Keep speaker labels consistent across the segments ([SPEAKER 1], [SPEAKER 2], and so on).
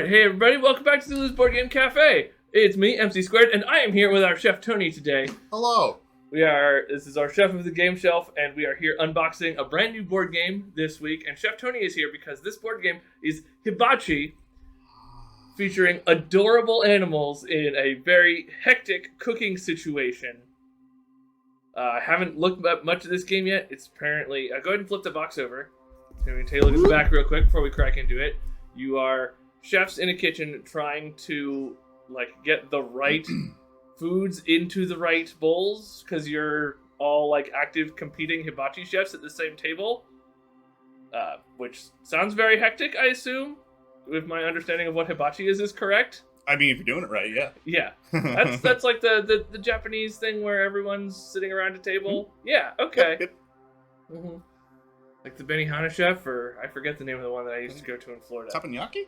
[SPEAKER 1] Alright, hey everybody, welcome back to Zulu's Board Game Cafe. It's me, MC Squared, and I am here with our chef Tony today.
[SPEAKER 2] Hello.
[SPEAKER 1] This is our chef of the game shelf, and we are here unboxing a brand new board game this week. And Chef Tony is here because this board game is Hibachi, featuring adorable animals in a very hectic cooking situation. I haven't looked at much of this game yet. It's apparently... go ahead and flip the box over. So we can take a look at the back real quick before we crack into it. You are chefs in a kitchen trying to get the right foods into the right bowls because you're all active competing hibachi chefs at the same table, which sounds very hectic, I assume, if my understanding of what hibachi is correct.
[SPEAKER 2] I mean, if you're doing it right, yeah.
[SPEAKER 1] Yeah, that's like the Japanese thing where everyone's sitting around a table. Yeah, okay.
[SPEAKER 2] Yep.
[SPEAKER 1] Mm-hmm. Like the Benihana chef, or I forget the name of the one that I used to go to in Florida.
[SPEAKER 2] Teppanyaki?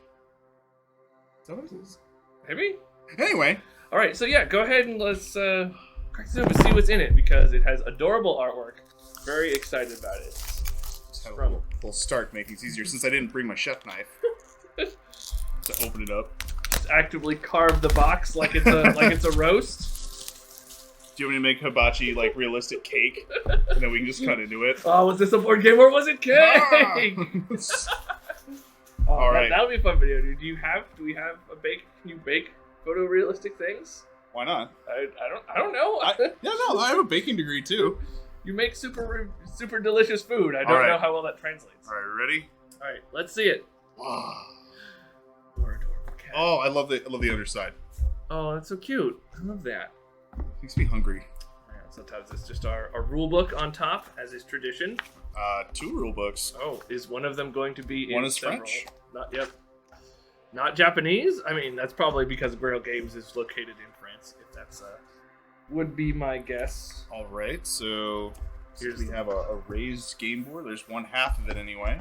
[SPEAKER 2] Is that what it is?
[SPEAKER 1] Maybe?
[SPEAKER 2] Anyway.
[SPEAKER 1] Alright, so yeah, go ahead and let's crack this open and see what's in it, because it has adorable artwork. Very excited about it.
[SPEAKER 2] Just have a little start to make things easier, since I didn't bring my chef knife to open it up.
[SPEAKER 1] Just actively carve the box like it's a roast.
[SPEAKER 2] Do you want me to make hibachi realistic cake, and then we can just cut into it?
[SPEAKER 1] Oh, was this a board game or was it cake?
[SPEAKER 2] All right,
[SPEAKER 1] that'll be a fun video, dude. Do we have a bake? Can you bake photorealistic things?
[SPEAKER 2] Why not?
[SPEAKER 1] I don't know.
[SPEAKER 2] I have a baking degree too.
[SPEAKER 1] You make super delicious food. I don't know how well that translates.
[SPEAKER 2] All right, ready?
[SPEAKER 1] All right, let's see it. Poor adorable cat.
[SPEAKER 2] Oh, I love the underside.
[SPEAKER 1] Oh, that's so cute. I love that.
[SPEAKER 2] Makes me hungry.
[SPEAKER 1] Yeah, sometimes it's just our rule book on top, as is tradition.
[SPEAKER 2] 2 rule books.
[SPEAKER 1] Oh, is one of them going to be
[SPEAKER 2] one
[SPEAKER 1] in
[SPEAKER 2] is
[SPEAKER 1] several?
[SPEAKER 2] French.
[SPEAKER 1] Not Japanese? I mean, that's probably because Grail Games is located in France, if that's would be my guess.
[SPEAKER 2] All right, so we have a raised game board. There's one half of it anyway.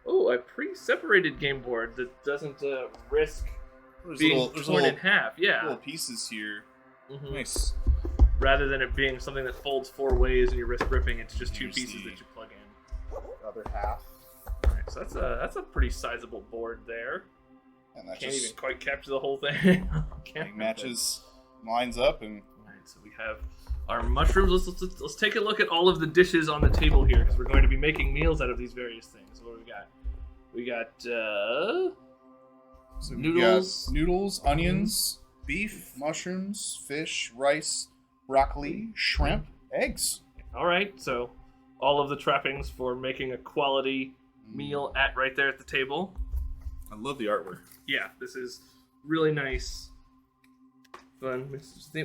[SPEAKER 1] Oh, a pre-separated game board that doesn't risk being torn in half. Yeah,
[SPEAKER 2] little pieces here.
[SPEAKER 1] Mm-hmm.
[SPEAKER 2] Nice.
[SPEAKER 1] Rather than it being something that folds 4 ways and you risk ripping, it's just 2 pieces that you plug in.
[SPEAKER 2] The other half.
[SPEAKER 1] All right, so that's a pretty sizable board there.
[SPEAKER 2] And that
[SPEAKER 1] Can't
[SPEAKER 2] just
[SPEAKER 1] even quite capture the whole thing.
[SPEAKER 2] matches, lines up, and
[SPEAKER 1] all right, so we have our mushrooms. Let's take a look at all of the dishes on the table here, because we're going to be making meals out of these various things. What do we got? We got noodles,
[SPEAKER 2] noodles, onions, beef, mushrooms, fish, rice, broccoli, shrimp, eggs.
[SPEAKER 1] All right, so all of the trappings for making a quality meal right there at the table.
[SPEAKER 2] I love the artwork.
[SPEAKER 1] Yeah, this is really nice, fun.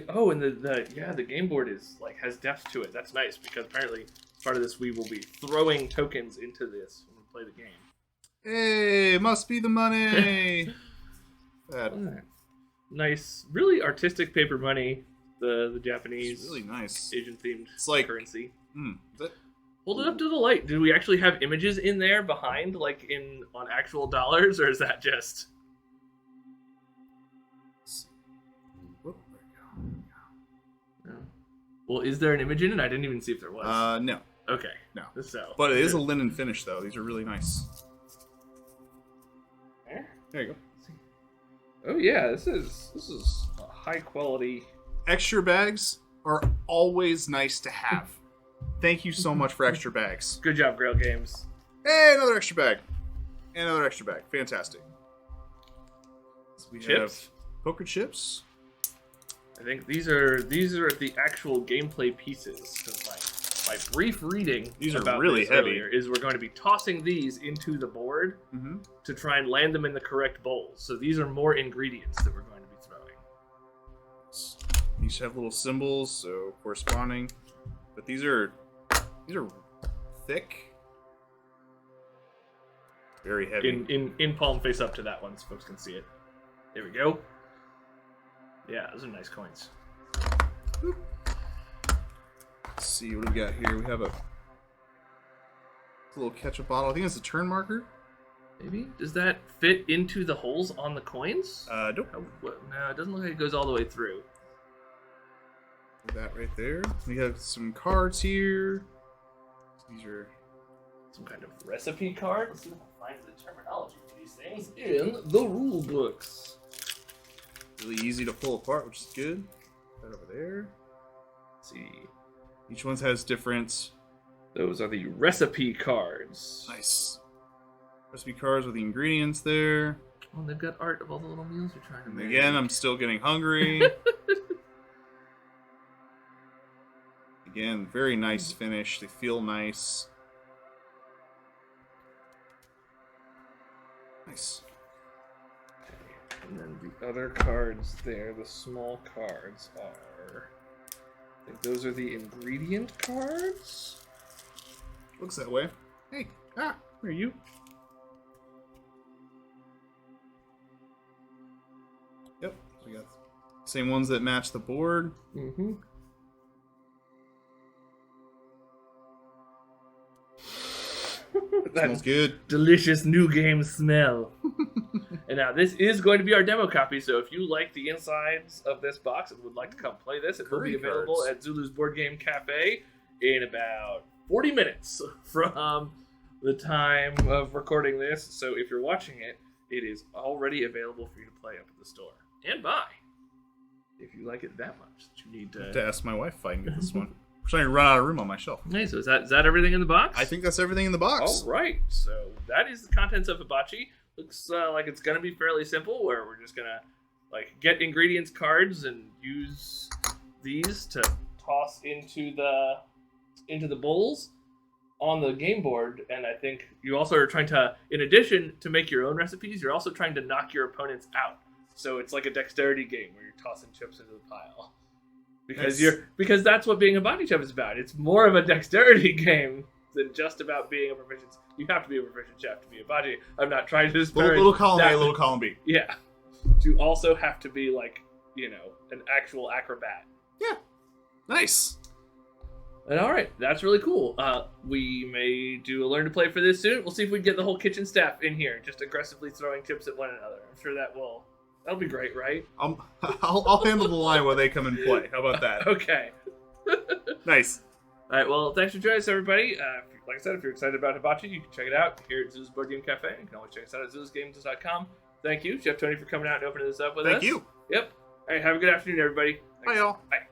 [SPEAKER 1] Oh, and the game board is has depth to it. That's nice, because apparently part of this we will be throwing tokens into this when we play the game.
[SPEAKER 2] Hey, must be the money.
[SPEAKER 1] Right. Nice, really artistic paper money. The Japanese,
[SPEAKER 2] it's really nice,
[SPEAKER 1] Asian themed currency. Hold it up to the light. Did we actually have images in there behind, on actual dollars, or is that just? No. Well, is there an image in it? I didn't even see if there was.
[SPEAKER 2] No.
[SPEAKER 1] Okay.
[SPEAKER 2] No.
[SPEAKER 1] So.
[SPEAKER 2] But it is a linen finish, though. These are really nice. There you go.
[SPEAKER 1] Oh yeah, this is a high quality.
[SPEAKER 2] Extra bags are always nice to have. Thank you so much for extra bags.
[SPEAKER 1] Good job, Grail Games.
[SPEAKER 2] Hey, another extra bag. And another extra bag. Fantastic. So we have poker chips.
[SPEAKER 1] I think these are the actual gameplay pieces. Because my brief reading
[SPEAKER 2] these are really heavy.
[SPEAKER 1] Is we're going to be tossing these into the board to try and land them in the correct bowls. So these are more ingredients that we're going to be throwing.
[SPEAKER 2] These have little symbols, so corresponding. But these are thick, very heavy.
[SPEAKER 1] In palm face up to that one, so folks can see it. There we go. Yeah, those are nice coins.
[SPEAKER 2] Let's see what do we got here. We have a little ketchup bottle. I think it's a turn marker.
[SPEAKER 1] Maybe? Does that fit into the holes on the coins?
[SPEAKER 2] Nope.
[SPEAKER 1] No, it doesn't look like it goes all the way through.
[SPEAKER 2] That right there. We have some cards here. These are
[SPEAKER 1] some kind of recipe card. Let's see if I can find the terminology for these Things in the rule books.
[SPEAKER 2] Really easy to pull apart, which is good. Right over there.
[SPEAKER 1] Let's see.
[SPEAKER 2] Each one has different...
[SPEAKER 1] Those are the recipe cards.
[SPEAKER 2] Nice. Recipe cards with the ingredients there.
[SPEAKER 1] Oh, they've got art of all the little meals you're trying to make.
[SPEAKER 2] Again, I'm still getting hungry. Again, very nice finish. They feel nice. Nice.
[SPEAKER 1] And then the other cards there, the small cards are... I think those are the ingredient cards?
[SPEAKER 2] Looks that way. Hey, where are you? Yep, we got the same ones that match the board.
[SPEAKER 1] Mm-hmm.
[SPEAKER 2] Smells good.
[SPEAKER 1] Delicious new game smell. And now this is going to be our demo copy, so if you like the insides of this box and would like to come play this, it will be available at Zulu's Board Game Cafe in about 40 minutes from the time of recording this. So if you're watching it, it is already available for you to play up at the store and buy. If you like it that much that you need
[SPEAKER 2] to ask my wife if I can get this one. I'm trying to run out of room on my shelf.
[SPEAKER 1] Hey, so is that everything in the box?
[SPEAKER 2] I think that's everything in the box.
[SPEAKER 1] All right, so that is the contents of Hibachi. Looks like it's gonna be fairly simple, where we're just gonna get ingredients cards and use these to toss into the bowls on the game board. And I think you also are trying to, in addition to make your own recipes, you're also trying to knock your opponents out. So it's like a dexterity game where you're tossing chips into the pile. Because that's what being a Hibachi chef is about. It's more of a dexterity game than just about being a proficient. You have to be a proficient chef to be a Hibachi. I'm not trying to disparage
[SPEAKER 2] little column
[SPEAKER 1] that.
[SPEAKER 2] A, little column B.
[SPEAKER 1] Yeah. You also have to be an actual acrobat.
[SPEAKER 2] Yeah. Nice.
[SPEAKER 1] And all right, that's really cool. We may do a learn to play for this soon. We'll see if we can get the whole kitchen staff in here, just aggressively throwing chips at one another. I'm sure that'll be great, right?
[SPEAKER 2] I'll handle the line while they come and play. How about that?
[SPEAKER 1] Okay.
[SPEAKER 2] Nice.
[SPEAKER 1] All right, well, thanks for joining us, everybody. Like I said, if you're excited about Hibachi, you can check it out here at Zulu's Board Game Cafe. You can always check us out at zulusgames.com. Thank you, Chef Tony, for coming out and opening this up with us.
[SPEAKER 2] Thank you.
[SPEAKER 1] Yep. All right, have a good afternoon, everybody. Thanks.
[SPEAKER 2] Bye, y'all.
[SPEAKER 1] Bye.